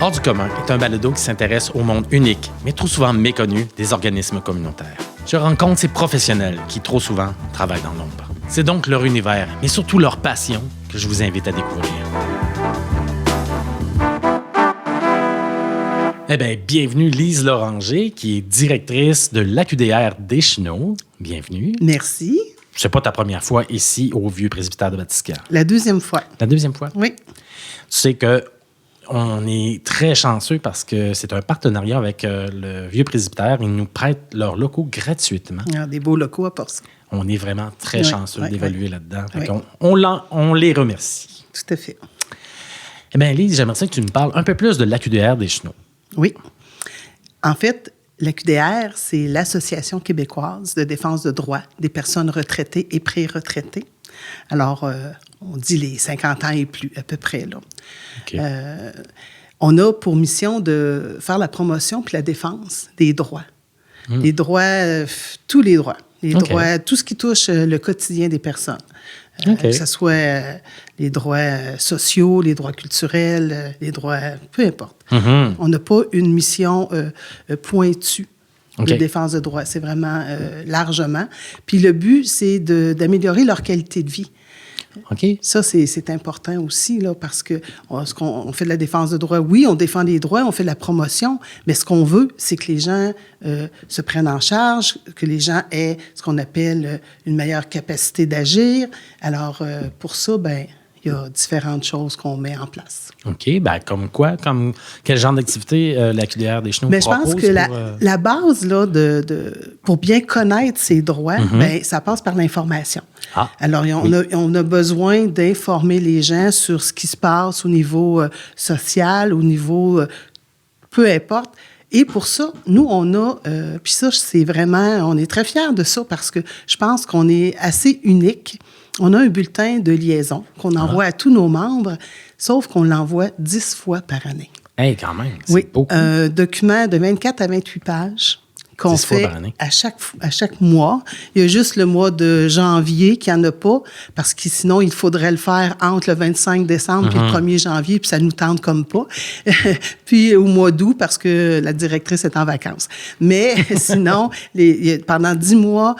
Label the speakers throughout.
Speaker 1: Hors du commun est un balado qui s'intéresse au monde unique, mais trop souvent méconnu, des organismes communautaires. Je rencontre ces professionnels qui, trop souvent, travaillent dans l'ombre. C'est donc leur univers, mais surtout leur passion, que je vous invite à découvrir. Eh bien, bienvenue Lise Loranger, qui est directrice de l'AQDR Deschenaux. Bienvenue.
Speaker 2: Merci.
Speaker 1: C'est pas ta première fois ici au vieux presbytère de Batiscan.
Speaker 2: La deuxième fois.
Speaker 1: La deuxième fois?
Speaker 2: Oui.
Speaker 1: Tu sais que on est très chanceux parce que c'est un partenariat avec le vieux presbytère. Ils nous prêtent leurs locaux gratuitement.
Speaker 2: Il y a des beaux locaux à Portsmouth.
Speaker 1: On est vraiment très chanceux d'évaluer là-dedans.
Speaker 2: Oui.
Speaker 1: On les remercie.
Speaker 2: Tout à fait.
Speaker 1: Eh bien, Lise, j'aimerais ça que tu nous parles un peu plus de l'AQDR Deschenaux.
Speaker 2: Oui. En fait, l'AQDR, c'est l'Association québécoise de défense de droits des personnes retraitées et pré-retraitées. Alors, on dit les 50 ans et plus, à peu près, là.
Speaker 1: Okay.
Speaker 2: On a pour mission de faire la promotion puis la défense des droits. Les droits, tous les droits. Les droits, tout ce qui touche le quotidien des personnes. Que ce soit les droits sociaux, les droits culturels, les droits, peu importe. On n'a pas une mission pointue de défense de droits. C'est vraiment largement. Puis le but, c'est d'améliorer leur qualité de vie. Ça, c'est important aussi, là, parce que on fait de la défense de droits. Oui, on défend les droits, on fait de la promotion, mais ce qu'on veut, c'est que les gens se prennent en charge, que les gens aient ce qu'on appelle une meilleure capacité d'agir. Alors, pour ça, il y a différentes choses qu'on met en place.
Speaker 1: OK. Bien, comme quoi? Comme quel genre d'activité l'AQDR Deschenaux propose?
Speaker 2: Je pense que la base, là, pour bien connaître ses droits, ça passe par l'information. Alors, on a besoin d'informer les gens sur ce qui se passe au niveau social, au niveau peu importe. Et pour ça, nous, on a... puis ça, c'est vraiment... On est très fiers de ça parce que je pense qu'on est assez unique. On a un bulletin de liaison qu'on envoie à tous nos membres, sauf qu'on l'envoie 10 fois par année.
Speaker 1: Hey, quand même, c'est beaucoup.
Speaker 2: Un document de 24 à 28 pages qu'on fait à chaque mois. Il y a juste le mois de janvier qu'il n'y en a pas, parce que sinon, il faudrait le faire entre le 25 décembre et le 1er janvier, puis ça nous tente comme pas. Puis au mois d'août, parce que la directrice est en vacances. Mais sinon, pendant 10 mois...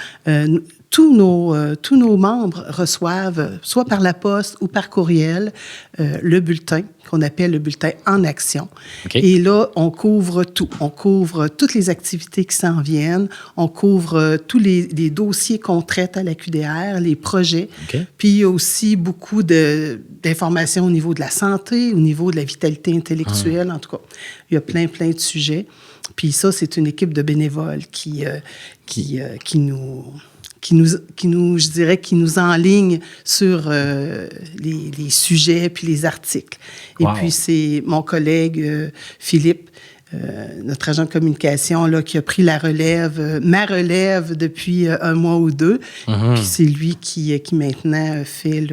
Speaker 2: tous nos membres reçoivent, soit par la poste ou par courriel, le bulletin qu'on appelle le bulletin en action. Et là, on couvre tout. On couvre toutes les activités qui s'en viennent. On couvre tous les dossiers qu'on traite à l'AQDR, les projets. Puis, il y a aussi beaucoup d'informations au niveau de la santé, au niveau de la vitalité intellectuelle, en tout cas. Il y a plein de sujets. Puis ça, c'est une équipe de bénévoles qui nous enligne sur les sujets puis les articles. Et puis, c'est mon collègue Philippe, notre agent de communication, là, qui a pris ma relève depuis un mois ou deux. Puis c'est lui qui maintenant fait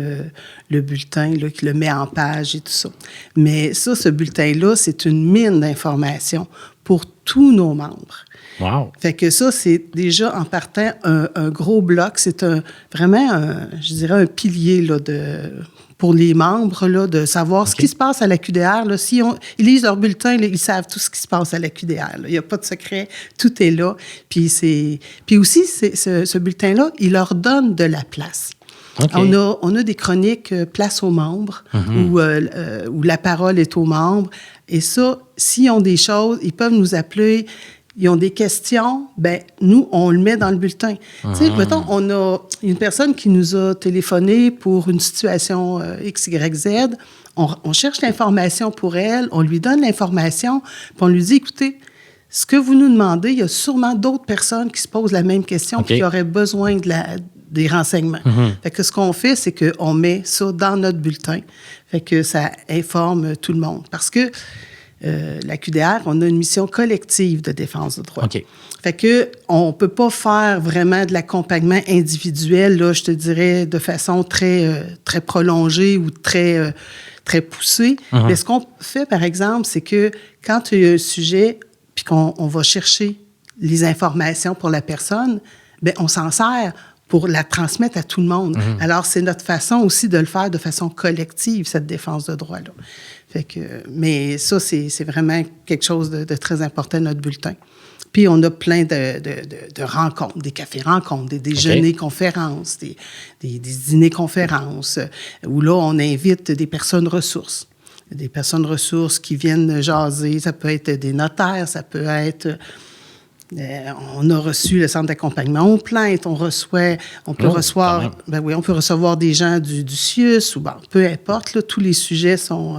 Speaker 2: le bulletin, là, qui le met en page et tout ça. Mais ça, ce bulletin-là, c'est une mine d'informations pour tous nos membres.
Speaker 1: Wow.
Speaker 2: Fait que ça, c'est déjà en partant un gros bloc. C'est vraiment un pilier là, pour les membres là, de savoir ce qui se passe à l'AQDR. Là. Si ils lisent leur bulletin, là, ils savent tout ce qui se passe à l'AQDR. Il n'y a pas de secret, tout est là. Puis aussi, ce bulletin-là, il leur donne de la place. On a des chroniques place aux membres, où la parole est aux membres. Et ça, s'ils ont des choses, ils peuvent nous appeler. Ils ont des questions, nous, on le met dans le bulletin. Tu sais, mettons, on a une personne qui nous a téléphoné pour une situation X, Y, Z. On cherche l'information pour elle, on lui donne l'information, puis on lui dit, écoutez, ce que vous nous demandez, il y a sûrement d'autres personnes qui se posent la même question puis qui auraient besoin des renseignements. Fait que ce qu'on fait, c'est qu'on met ça dans notre bulletin. Fait que ça informe tout le monde. Parce que l'AQDR, on a une mission collective de défense de droits. Fait que on peut pas faire vraiment de l'accompagnement individuel, là, je te dirais, de façon très prolongée ou très poussée. Mais ce qu'on fait, par exemple, c'est que quand il y a un sujet, puis qu'on va chercher les informations pour la personne, on s'en sert pour la transmettre à tout le monde. Alors, c'est notre façon aussi de le faire de façon collective, cette défense de droit-là. Mais ça, c'est vraiment quelque chose de très important, notre bulletin. Puis, on a plein de rencontres, des cafés-rencontres, des déjeuners-conférences, des dîners-conférences, où là, on invite des personnes ressources. Des personnes ressources qui viennent jaser. Ça peut être des notaires, ça peut être... on a reçu le centre d'accompagnement aux plaintes, on peut recevoir des gens du CIUS, ou peu importe, là, tous les sujets sont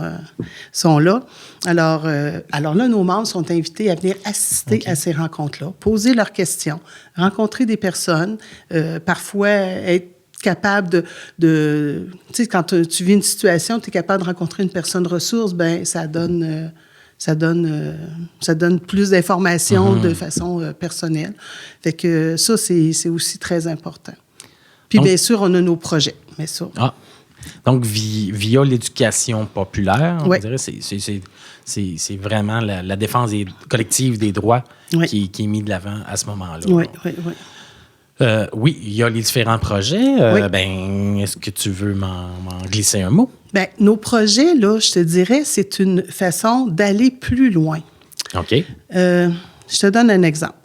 Speaker 2: là. Alors là, nos membres sont invités à venir assister à ces rencontres-là, poser leurs questions, rencontrer des personnes, parfois être capable de tu sais, quand tu vis une situation, tu es capable de rencontrer une personne ressource, ça donne plus d'informations de façon personnelle. Fait que ça, c'est aussi très important. Puis, bien sûr, on a nos projets. Mais ça...
Speaker 1: Donc, via l'éducation populaire, on dirait, c'est vraiment la défense collective des droits qui est mise de l'avant à ce moment-là. Oui, il y a les différents projets. Est-ce que tu veux m'en glisser un mot?
Speaker 2: Bien, nos projets, là, je te dirais, c'est une façon d'aller plus loin.
Speaker 1: OK.
Speaker 2: Je te donne un exemple.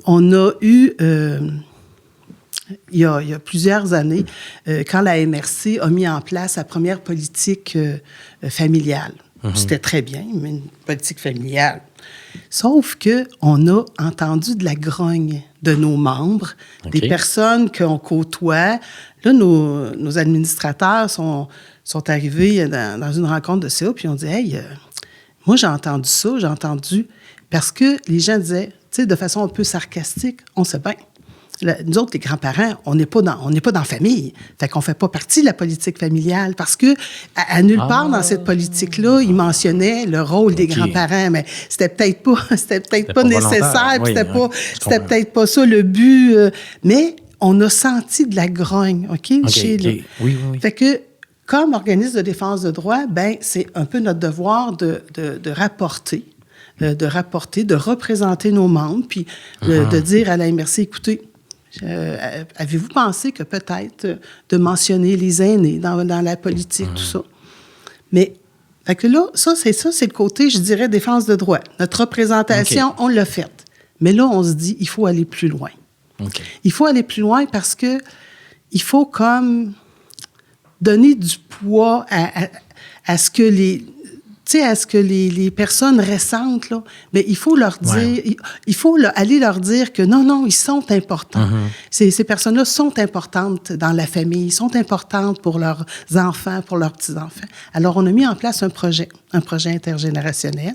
Speaker 2: On a eu, il y a plusieurs années, quand la MRC a mis en place sa première politique familiale. C'était très bien, mais une politique familiale. Sauf qu'on a entendu de la grogne de nos membres, des personnes qu'on côtoie. Là, nos administrateurs sont arrivés dans une rencontre de CA, puis on dit « Hey, moi, j'ai entendu ça, parce que les gens disaient, tu sais, de façon un peu sarcastique, on sait bien. Nous autres, les grands-parents, on n'est pas dans la famille. Fait qu'on ne fait pas partie de la politique familiale. Parce que à nulle part dans cette politique-là, ils mentionnaient le rôle des grands-parents, mais c'était peut-être pas nécessaire, puis c'était peut-être pas ça le but. Mais on a senti de la grogne, chez
Speaker 1: Oui.
Speaker 2: Fait que, comme organisme de défense de droit, c'est un peu notre devoir de rapporter, de représenter nos membres, puis de dire à la MRC, écoutez, avez-vous pensé que peut-être de mentionner les aînés dans la politique, tout ça? Mais, fait que là, c'est le côté, je dirais, défense de droit. Notre représentation, on l'a faite. Mais là, on se dit, il faut aller plus loin. Il faut aller plus loin parce que il faut comme donner du poids à ce que les personnes récentes, là, mais il faut leur dire, il faut aller leur dire que non, ils sont importants. Ces personnes-là sont importantes dans la famille, sont importantes pour leurs enfants, pour leurs petits-enfants. Alors, on a mis en place un projet intergénérationnel.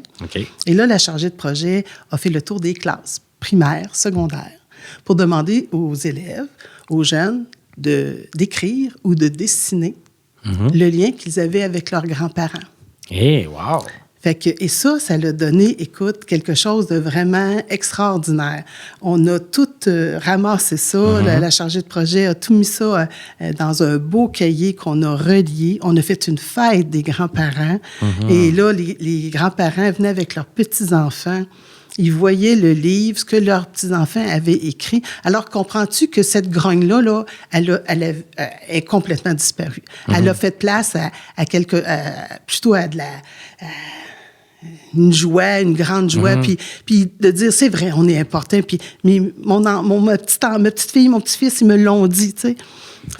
Speaker 2: Et là, la chargée de projet a fait le tour des classes primaires, secondaires, pour demander aux élèves, aux jeunes, d'écrire ou de dessiner le lien qu'ils avaient avec leurs grands-parents.
Speaker 1: Wow!
Speaker 2: Et ça l'a donné, écoute, quelque chose de vraiment extraordinaire. On a tout ramassé ça, la chargée de projet a tout mis ça dans un beau cahier qu'on a relié. On a fait une fête des grands-parents. Et là, les grands-parents venaient avec leurs petits-enfants. Ils voyaient le livre, ce que leurs petits-enfants avaient écrit. Alors, comprends-tu que cette grogne-là, elle est complètement disparue. Elle a fait place plutôt à de une joie, une grande joie, puis de dire, c'est vrai, on est important, puis ma petite fille, mon petit-fils, ils me l'ont dit, tu sais.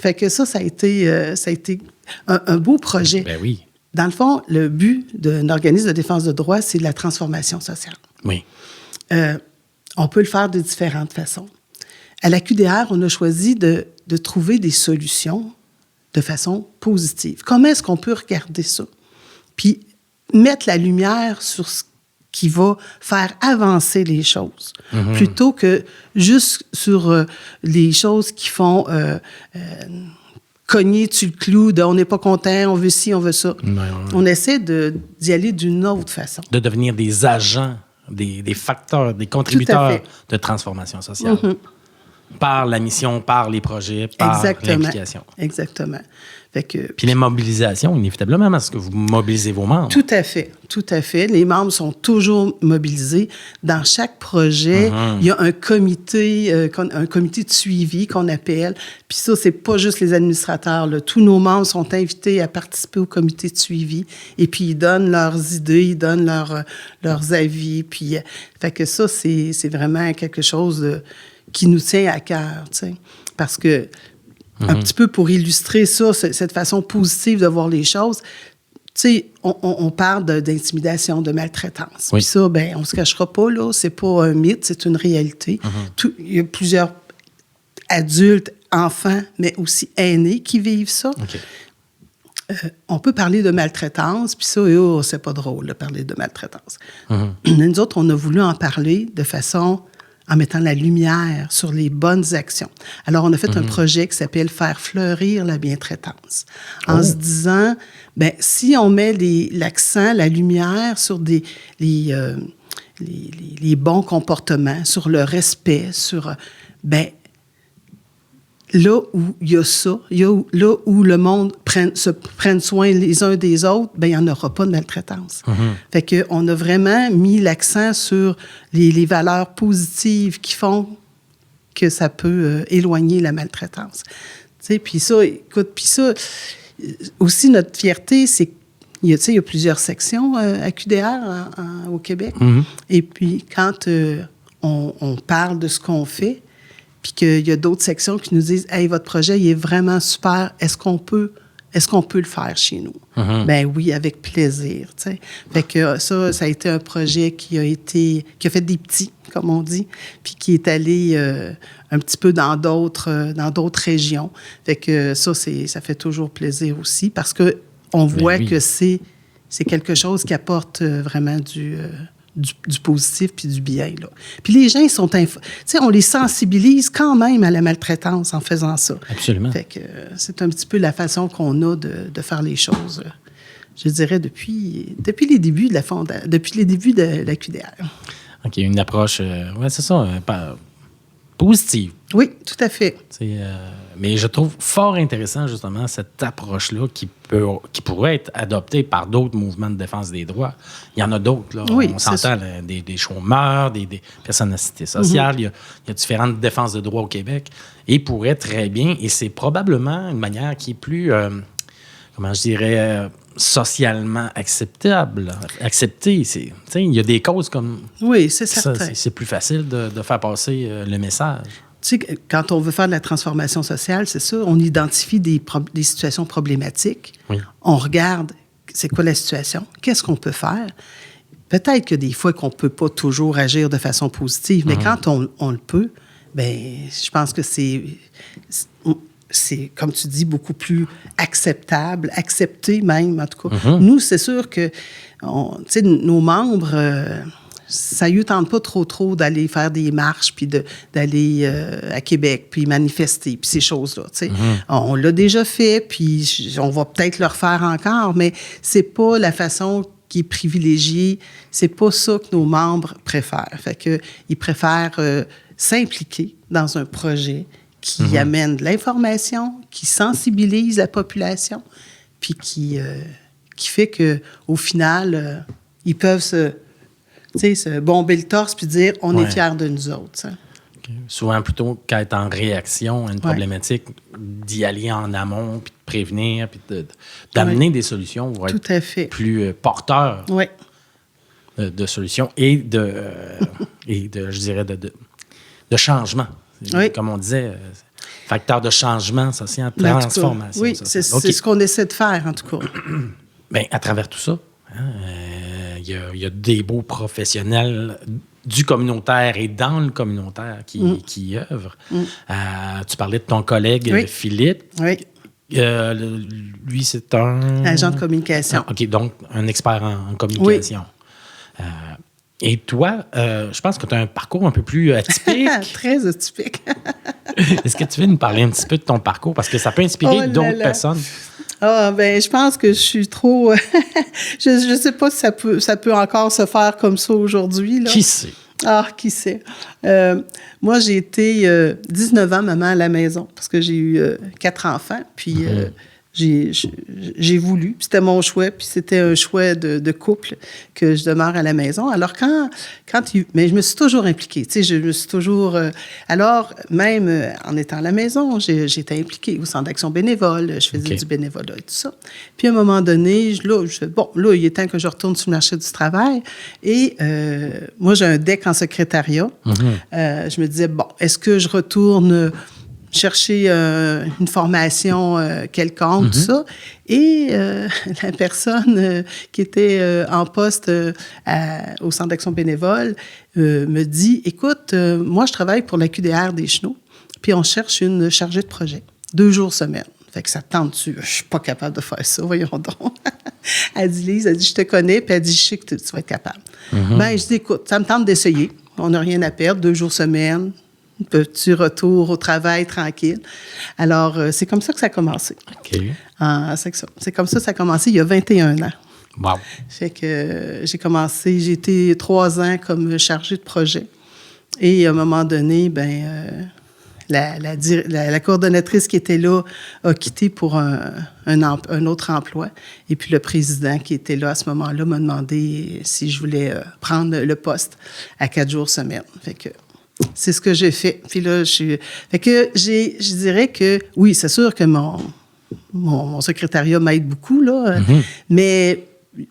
Speaker 2: Fait que ça a été un beau projet.
Speaker 1: Ben oui.
Speaker 2: Dans le fond, le but d'un organisme de défense de droit, c'est la transformation sociale.
Speaker 1: Oui.
Speaker 2: On peut le faire de différentes façons. À la QDR, on a choisi de trouver des solutions de façon positive. Comment est-ce qu'on peut regarder ça? Puis mettre la lumière sur ce qui va faire avancer les choses, plutôt que juste sur les choses qui font cogner sur le clou de « on n'est pas content, on veut ci, on veut ça ». On essaie d'y aller d'une autre façon.
Speaker 1: De devenir des agents, des facteurs, des contributeurs de transformation sociale. Par la mission, par les projets, par l'implication.
Speaker 2: Exactement.
Speaker 1: Puis les mobilisations, inévitablement, parce que vous mobilisez vos membres.
Speaker 2: Tout à fait, tout à fait. Les membres sont toujours mobilisés. Dans chaque projet, il y a un comité de suivi qu'on appelle. Puis ça, c'est pas juste les administrateurs, là. Tous nos membres sont invités à participer au comité de suivi. Et puis, ils donnent leurs idées, ils donnent leurs avis. Puis, fait que ça, c'est vraiment quelque chose qui nous tient à cœur, tu sais. Parce que un petit peu pour illustrer ça, cette façon positive de voir les choses, tu sais, on parle d'intimidation, de maltraitance.
Speaker 1: Oui.
Speaker 2: Puis ça, ben, on se cachera pas, là, c'est pas un mythe, c'est une réalité. Il y a plusieurs adultes, enfants, mais aussi aînés qui vivent ça.
Speaker 1: OK.
Speaker 2: On peut parler de maltraitance, puis ça, c'est pas drôle de parler de maltraitance. Nous autres, on a voulu en parler de façon en mettant la lumière sur les bonnes actions. Alors, on a fait un projet qui s'appelle « Faire fleurir la bientraitance ». En se disant, ben si on met l'accent, la lumière sur les bons comportements, sur le respect, sur... ben là où il y a ça, là où le monde se prenne soin les uns des autres, ben il n'y en aura pas de maltraitance. Fait qu'on a vraiment mis l'accent sur les valeurs positives qui font que ça peut éloigner la maltraitance. Tu sais, puis ça, écoute, aussi notre fierté, c'est qu'il y a plusieurs sections à QDR au Québec. Et puis quand on parle de ce qu'on fait, puis qu'il y a d'autres sections qui nous disent « Hey, votre projet, il est vraiment super. Est-ce qu'on peut le faire chez nous? » Ben oui, avec plaisir, tu sais. Fait que ça a été un projet qui a fait des petits, comme on dit, puis qui est allé un petit peu dans d'autres régions. Fait que ça fait toujours plaisir aussi, parce que on voit que c'est quelque chose qui apporte vraiment du positif puis du bien, là. Puis les gens, ils sont... Tu sais, on les sensibilise quand même à la maltraitance en faisant ça.
Speaker 1: Absolument.
Speaker 2: Fait que c'est un petit peu la façon qu'on a de faire les choses, je dirais, depuis les débuts depuis les débuts de la QDR.
Speaker 1: OK, une approche, ouais, c'est ça, positive.
Speaker 2: Oui, tout à fait.
Speaker 1: Mais je trouve fort intéressant, justement, cette approche-là qui pourrait être adoptée par d'autres mouvements de défense des droits. Il y en a d'autres, là.
Speaker 2: Oui,
Speaker 1: on s'entend, là, des chômeurs, des personnes à cité sociale. Il y a différentes défenses de droits au Québec. Et pourrait très bien, et c'est probablement une manière qui est plus, comment je dirais, socialement acceptée. Il y a des causes comme...
Speaker 2: Oui, c'est certain.
Speaker 1: Ça, c'est plus facile de faire passer le message.
Speaker 2: Tu sais, quand on veut faire de la transformation sociale, c'est ça, on identifie des situations problématiques. Oui. On regarde, c'est quoi la situation? Qu'est-ce qu'on peut faire? Peut-être que des fois qu'on ne peut pas toujours agir de façon positive, mais quand on le peut, bien, je pense que c'est, comme tu dis, beaucoup plus acceptable, accepté même, en tout cas. Nous, c'est sûr que, tu sais, nos membres... ça ne tente pas trop d'aller faire des marches, puis d'aller à Québec, puis manifester, puis ces choses-là. On l'a déjà fait, puis on va peut-être le refaire encore, mais c'est pas la façon qui est privilégiée. C'est pas ça que nos membres préfèrent. Fait que ils préfèrent s'impliquer dans un projet qui amène de l'information, qui sensibilise la population, puis qui fait qu'au final, ils peuvent se bomber le torse puis dire « on est fiers de nous autres ».
Speaker 1: Okay. Souvent, plutôt qu'être en réaction à une problématique, d'y aller en amont, puis de prévenir, puis d'amener des solutions pour être plus porteur de solutions et je dirais, de changement. Comme on disait, facteur de changement social, transformation.
Speaker 2: Oui, c'est ce qu'on essaie de faire, en tout cas.
Speaker 1: Bien, à travers tout ça, il y a des beaux professionnels du communautaire et dans le communautaire qui œuvrent. Tu parlais de ton collègue Philippe. Oui. Lui, c'est un...
Speaker 2: agent de communication.
Speaker 1: OK, donc un expert en communication. Oui. Et toi, je pense que tu as un parcours un peu plus atypique.
Speaker 2: Très atypique.
Speaker 1: Est-ce que tu veux nous parler un petit peu de ton parcours? Parce que ça peut inspirer d'autres personnes.
Speaker 2: Ah, ben, je pense que je suis trop... je ne sais pas si ça peut encore se faire comme ça aujourd'hui, là.
Speaker 1: Qui sait?
Speaker 2: Ah, qui sait? Moi, j'ai été 19 ans maman à la maison parce que j'ai eu 4 enfants. Puis j'ai voulu, puis c'était mon choix, puis c'était un choix de couple que je demeure à la maison. Alors, mais je me suis toujours impliquée, tu sais, je me suis toujours... alors, même en étant à la maison, j'étais impliquée au Centre d'action bénévole, je faisais du bénévolat et tout ça. Puis, à un moment donné, là, il est temps que je retourne sur le marché du travail. Et moi, j'ai un DEC en secrétariat. Je me disais, bon, est-ce que je retourne... chercher une formation quelconque, tout ça. Et la personne qui était en poste au Centre d'action bénévole me dit, écoute, moi, je travaille pour la QDR des Chenaux, puis on cherche une chargée de projet, 2 jours semaine. Fait que ça tente-tu? Je suis pas capable de faire ça, voyons donc. Elle dit, Lise, elle dit, je te connais, puis elle dit, je sais que tu vas être capable. Ben, je dis, écoute, ça me tente d'essayer. On n'a rien à perdre, 2 jours semaine. Petit retour au travail tranquille. Alors, c'est comme ça que ça a commencé.
Speaker 3: OK.
Speaker 2: C'est comme ça que ça a commencé il y a 21 ans.
Speaker 3: Wow.
Speaker 2: Fait que j'ai été 3 ans comme chargée de projet. Et à un moment donné, la coordonnatrice qui était là a quitté pour un autre emploi. Et puis le président qui était là à ce moment-là m'a demandé si je voulais prendre le poste à 4 jours semaine. Fait que c'est ce que j'ai fait. Puis là, fait que je dirais que, oui, c'est sûr que mon secrétariat m'aide beaucoup, là, mais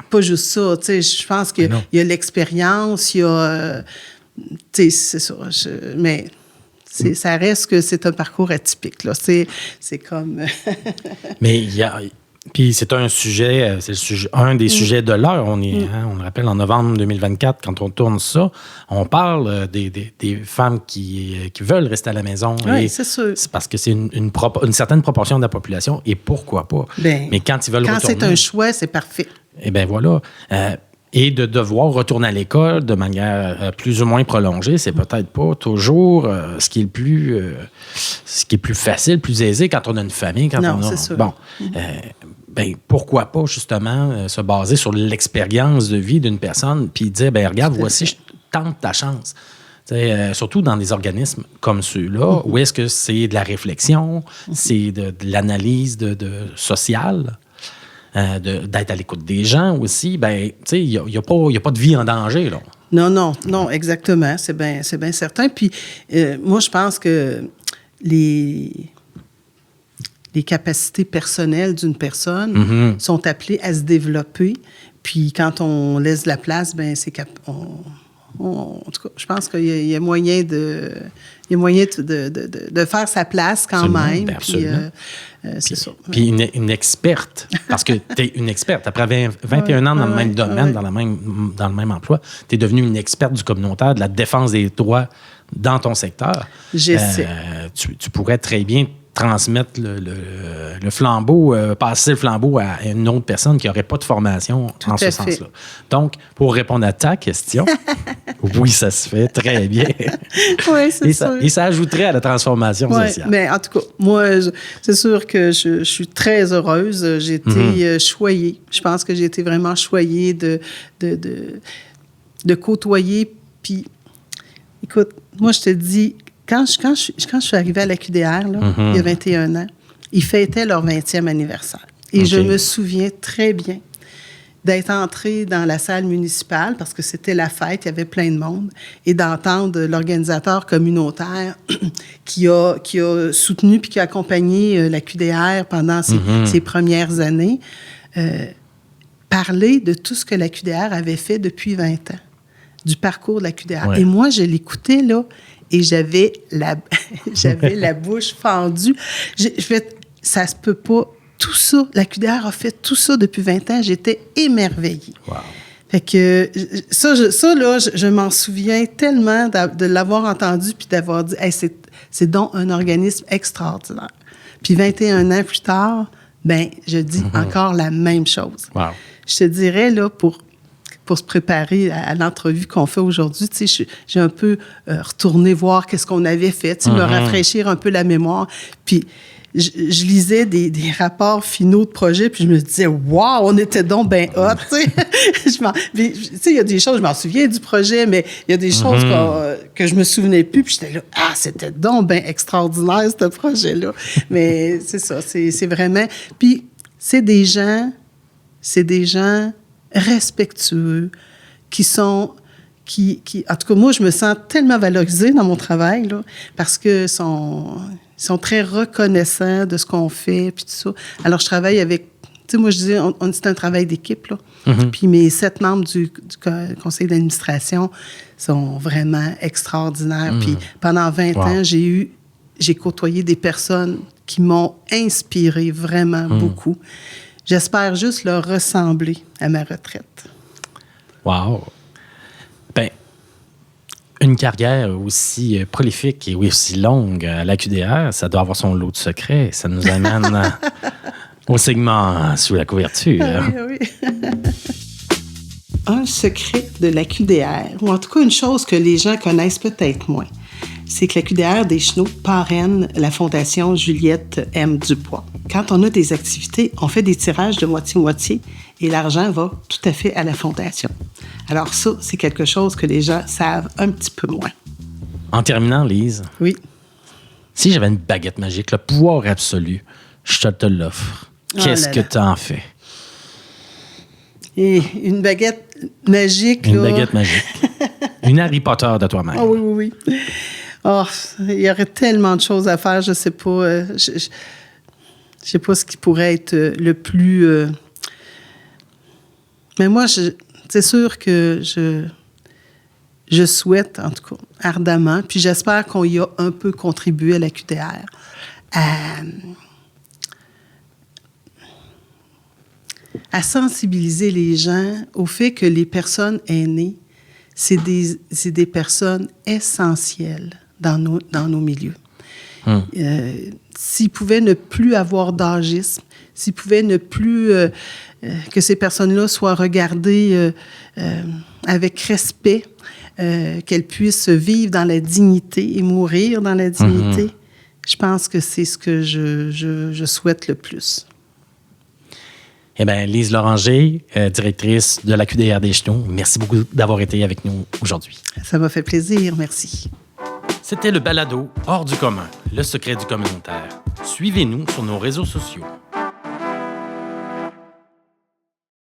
Speaker 2: pas juste ça. Tu sais, je pense qu'il y a l'expérience, il y a... tu sais, c'est ça. Mais ça reste que c'est un parcours atypique, là. C'est comme...
Speaker 3: Mais il y a... Puis c'est un sujet, un des sujets de l'heure. On le rappelle, en novembre 2024, quand on tourne ça, on parle des femmes qui veulent rester à la maison.
Speaker 2: Oui, c'est sûr.
Speaker 3: C'est parce que c'est une certaine proportion de la population, et pourquoi pas. Mais quand ils veulent retourner...
Speaker 2: Quand c'est un choix, c'est parfait.
Speaker 3: Eh bien, voilà. Et de devoir retourner à l'école de manière plus ou moins prolongée, c'est peut-être pas toujours ce qui est le plus facile, plus aisé quand on a une famille.
Speaker 2: C'est sûr.
Speaker 3: Bon, pourquoi pas justement se baser sur l'expérience de vie d'une personne puis dire, regarde, voici, je tente ta chance. Surtout dans des organismes comme ceux-là, où est-ce que c'est de la réflexion, c'est de l'analyse sociale. D'être à l'écoute des gens aussi, il n'y a pas de vie en danger, là.
Speaker 2: Non, exactement. C'est bien certain. Puis, moi, je pense que les capacités personnelles d'une personne sont appelées à se développer. Puis, quand on laisse la place, en tout cas, je pense qu'il y a moyen de faire sa place quand même.
Speaker 3: Absolument.
Speaker 2: C'est ça.
Speaker 3: Puis une experte, parce que tu es une experte. Après 21 ans dans le même domaine, dans le même emploi, tu es devenue une experte du communautaire, de la défense des droits dans ton secteur.
Speaker 2: J'essaie.
Speaker 3: Tu pourrais très bien transmettre le flambeau, passer le flambeau à une autre personne qui n'aurait pas de formation en ce sens-là. Donc, pour répondre à ta question, oui, ça se fait très bien.
Speaker 2: Oui, c'est ça.
Speaker 3: Et ça ajouterait à la transformation sociale.
Speaker 2: Mais en tout cas, moi, c'est sûr que je suis très heureuse. J'ai été choyée. Je pense que j'ai été vraiment choyée de côtoyer. Puis, écoute, moi, je te dis... Quand je suis arrivée à la QDR, il y a 21 ans, ils fêtaient leur 20e anniversaire. Et je me souviens très bien d'être entrée dans la salle municipale, parce que c'était la fête, il y avait plein de monde, et d'entendre l'organisateur communautaire qui a soutenu puis qui a accompagné la QDR pendant ses premières années, parler de tout ce que la QDR avait fait depuis 20 ans, du parcours de la QDR. Ouais. Et moi, je l'écoutais, là, et j'avais la bouche fendue. Ça se peut pas. Tout ça, la QDR a fait tout ça depuis 20 ans. J'étais émerveillée.
Speaker 3: Wow.
Speaker 2: Fait que ça, je m'en souviens tellement de l'avoir entendu puis d'avoir dit, hey, c'est donc un organisme extraordinaire. Puis 21 ans plus tard, je dis encore la même chose.
Speaker 3: Wow.
Speaker 2: Je te dirais, là, pour se préparer à l'entrevue qu'on fait aujourd'hui, tu sais, j'ai un peu retourné voir qu'est-ce qu'on avait fait, tu sais, me rafraîchir un peu la mémoire. Puis, je lisais des rapports finaux de projet, puis je me disais, waouh, on était donc bien hot, tu sais. Tu sais, il y a des choses, je m'en souviens du projet, mais il y a des choses que je me souvenais plus, puis j'étais là, c'était donc bien extraordinaire, ce projet-là. Mais c'est ça, c'est vraiment... Puis, c'est des gens respectueux qui, en tout cas, moi, je me sens tellement valorisée dans mon travail, là, parce que sont très reconnaissants de ce qu'on fait, puis tout ça. Alors, je travaille avec, tu sais, moi, je disais, c'est un travail d'équipe, là.
Speaker 3: Mm-hmm.
Speaker 2: Puis mes 7 membres du conseil d'administration sont vraiment extraordinaires. Puis pendant 20 ans, j'ai côtoyé des personnes qui m'ont inspiré vraiment beaucoup. J'espère juste leur ressembler à ma retraite.
Speaker 3: Wow! Ben, une carrière aussi prolifique et aussi longue à la QDR, ça doit avoir son lot de secrets. Ça nous amène au segment sous la couverture.
Speaker 2: Oui. Un secret de la QDR, ou en tout cas une chose que les gens connaissent peut-être moins, c'est que la QDR des Chenaux parraine la Fondation Juliette M. Dupois. Quand on a des activités, on fait des tirages de moitié-moitié et l'argent va tout à fait à la Fondation. Alors ça, c'est quelque chose que les gens savent un petit peu moins.
Speaker 3: En terminant, Lise,
Speaker 2: oui.
Speaker 3: Si j'avais une baguette magique, le pouvoir absolu, je te l'offre. Qu'est-ce que tu en fais?
Speaker 2: Et une baguette magique.
Speaker 3: Une baguette magique. Une Harry Potter de toi-même.
Speaker 2: Oh, oui. Oh, il y aurait tellement de choses à faire, je sais pas. Je sais pas ce qui pourrait être le plus... Mais moi, c'est sûr que je souhaite, en tout cas, ardemment, puis j'espère qu'on y a un peu contribué à la QDR, à sensibiliser les gens au fait que les personnes aînées, c'est des personnes essentielles dans nos milieux. S'ils pouvaient ne plus avoir d'âgisme, s'ils pouvaient ne plus... que ces personnes-là soient regardées avec respect, qu'elles puissent vivre dans la dignité et mourir dans la dignité, je pense que c'est ce que je souhaite le plus.
Speaker 3: Eh bien, Lise Loranger, directrice de la QDR des Chenaux, merci beaucoup d'avoir été avec nous aujourd'hui.
Speaker 2: Ça m'a fait plaisir, merci.
Speaker 1: C'était le balado Hors du commun, le secret du communautaire. Suivez-nous sur nos réseaux sociaux.